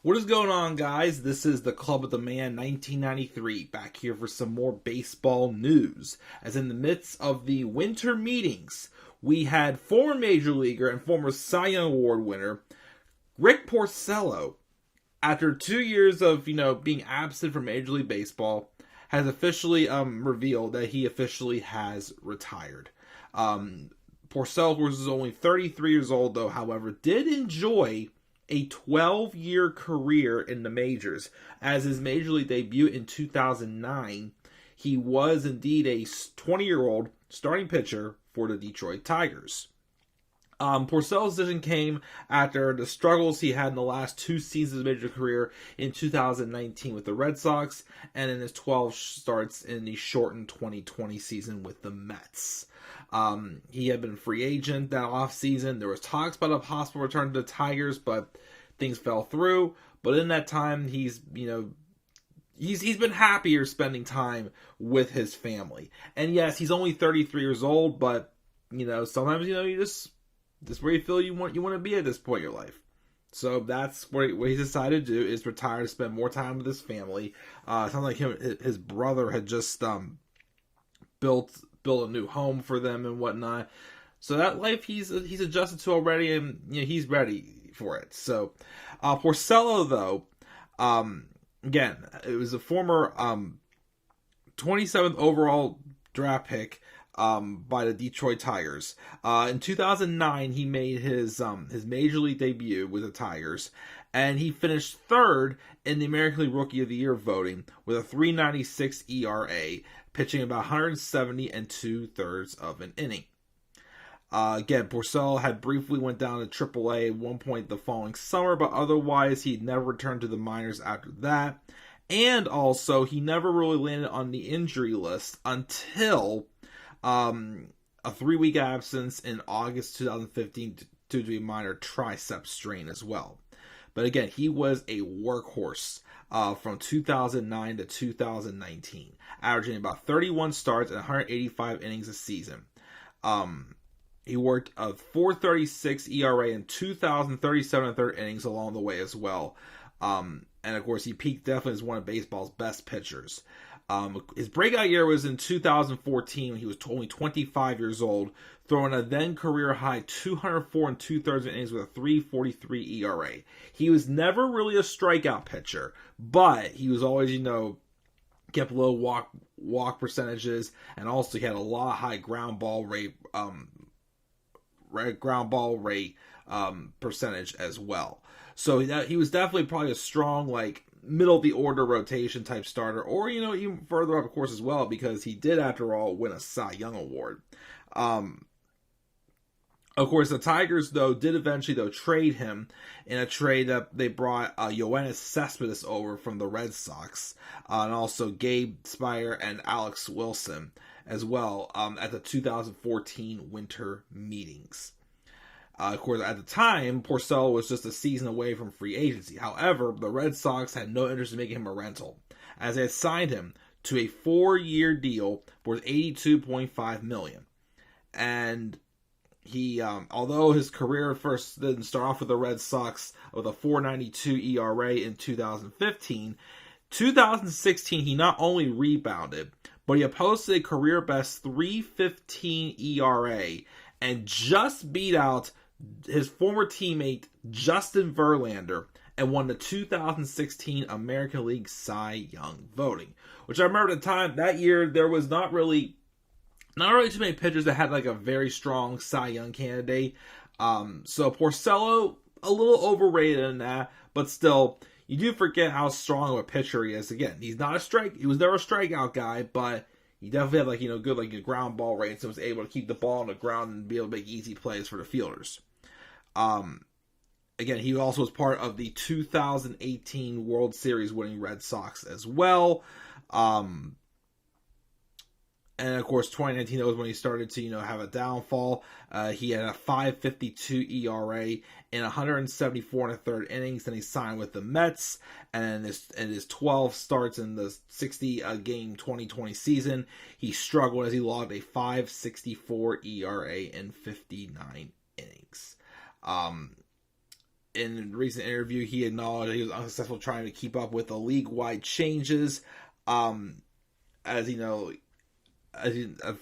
What is going on, guys? This is the Club of the Man 1993, back here for some more baseball news. As in the midst of the winter meetings, we had former Major Leaguer and former Cy Young Award winner Rick Porcello, after 2 years of being absent from Major League Baseball, has officially revealed that he officially has retired. Porcello, of course, is only 33 years old, though, however, did enjoy a 12-year career in the majors. As his Major League debut in 2009, he was indeed a 20-year-old starting pitcher for the Detroit Tigers. Porcello's decision came after the struggles he had in the last 2 seasons of his major career in 2019 with the Red Sox and in his 12 starts in the shortened 2020 season with the Mets. He had been a free agent that offseason. There was talks about a possible return to the Tigers, but things fell through. But in that time, he's been happier spending time with his family. And yes, he's only 33 years old, but sometimes you just where you feel you want to be at this point in your life. So that's what he decided to do, is retire to spend more time with his family. Sounds like his brother had just built a new home for them and whatnot. So that life he's adjusted to already, and he's ready for it. So Porcello, though, again, it was a former 27th overall draft pick by the Detroit Tigers. In 2009, he made his Major League debut with the Tigers, and he finished third in the American League Rookie of the Year voting with a 3.96 ERA, pitching about 170 and 2/3 of an inning. Again, Porcello had briefly went down to AAA at one point the following summer, but otherwise he'd never returned to the minors after that. And also, he never really landed on the injury list until a 3-week absence in August 2015 due to a minor tricep strain as well. But again, he was a workhorse from 2009 to 2019, averaging about 31 starts and 185 innings a season. He worked a 4.36 ERA and 2,037 and third innings along the way as well. And of course, he peaked definitely as one of baseball's best pitchers. His breakout year was in 2014 when he was only 25 years old, throwing a then career high 204 and 2/3 innings with a 3.43 ERA. He was never really a strikeout pitcher, but he was always, kept low walk percentages, and also he had a lot of high ground ball rate percentage as well. So he was definitely probably a strong, middle of the order rotation type starter, or even further up, of course, as well, because he did, after all, win a Cy Young Award. Of course, the Tigers, though, did eventually trade him in a trade that they brought Yoenis Cespedes over from the Red Sox, and also Gabe Speier and Alex Wilson as well at the 2014 winter meetings. Of course, at the time, Porcello was just a season away from free agency. However, the Red Sox had no interest in making him a rental, as they had signed him to a 4-year deal worth $82.5 million. And he, although his career first didn't start off with the Red Sox with a 4.92 ERA in 2015, 2016 he not only rebounded, but he posted a career best 3.15 ERA and just beat out his former teammate Justin Verlander and won the 2016 American League Cy Young voting. Which I remember at the time, that year, there was not really too many pitchers that had a very strong Cy Young candidate. So Porcello, a little overrated in that, but still, you do forget how strong of a pitcher he is. Again, he was never a strikeout guy, but he definitely had good ground ball rate, so was able to keep the ball on the ground and be able to make easy plays for the fielders. Again, he also was part of the 2018 World Series winning Red Sox as well. And of course, 2019, that was when he started to, have a downfall. He had a 5.52 ERA in 174 and a third innings. Then he signed with the Mets, and in his 12 starts in the 60-game 2020 season, he struggled as he logged a 5.64 ERA in 59 innings. in a recent interview, he acknowledged he was unsuccessful trying to keep up with the league-wide changes, as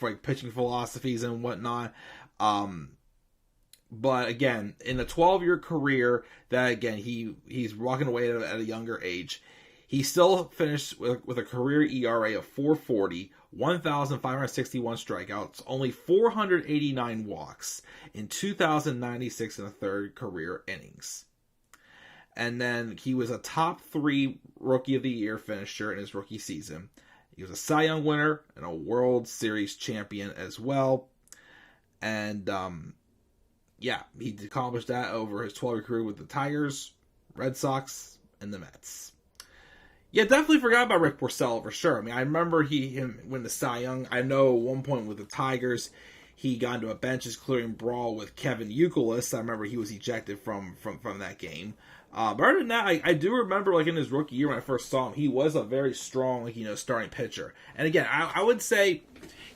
like pitching philosophies and whatnot. But again, in a 12-year career, that again he's walking away at a younger age. He still finished with a career ERA of 4.40, 1,561 strikeouts, only 489 walks in 2,096 and a third career innings. And then he was a top 3 Rookie of the Year finisher in his rookie season. He was a Cy Young winner and a World Series champion as well. And he accomplished that over his 12-year career with the Tigers, Red Sox, and the Mets. Yeah, definitely forgot about Rick Porcello for sure. I mean, I remember him win the Cy Young. I know at one point with the Tigers, he got into a benches clearing brawl with Kevin Youkilis. I remember he was ejected from that game. But other than that, I do remember, like, in his rookie year when I first saw him, he was a very strong, starting pitcher. And again, I would say,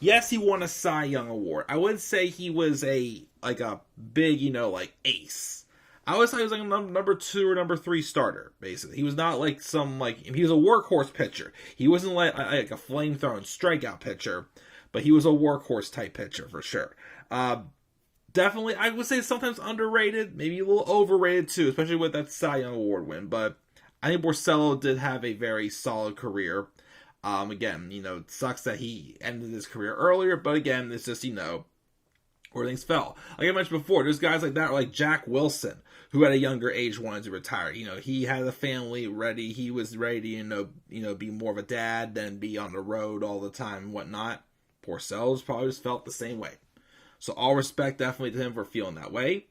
yes, he won a Cy Young award. I would say he was a big, ace. I would say he was like a number 2 or number 3 starter, basically. He was not like he was a workhorse pitcher. He wasn't like a flame-throwing strikeout pitcher, but he was a workhorse type pitcher for sure. Definitely, I would say sometimes underrated, maybe a little overrated too, especially with that Cy Young Award win. But I think Porcello did have a very solid career. Again, it sucks that he ended his career earlier, but again, it's just, where things fell. Like I mentioned before, there's guys like that, like Jack Wilson, who at a younger age wanted to retire. He had a family ready. He was ready to, be more of a dad than be on the road all the time and whatnot. Porcello's probably just felt the same way. So all respect definitely to him for feeling that way.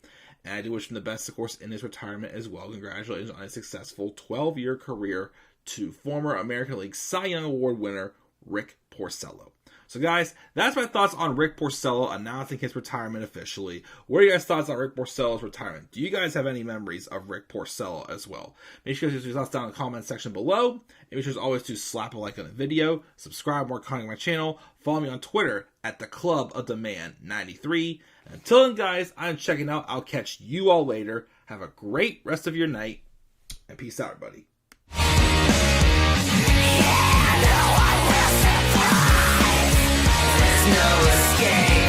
And I do wish him the best, of course, in his retirement as well. Congratulations on a successful 12-year career to former American League Cy Young Award winner Rick Porcello. So guys, that's my thoughts on Rick Porcello announcing his retirement officially. What are your guys' thoughts on Rick Porcello's retirement? Do you guys have any memories of Rick Porcello as well? Make sure to leave your thoughts down in the comment section below. And make sure as always to slap a like on the video, subscribe more content on my channel, follow me on Twitter at the Club of the Man 93. Until then guys, I'm checking out. I'll catch you all later. Have a great rest of your night, and peace out everybody. No escape.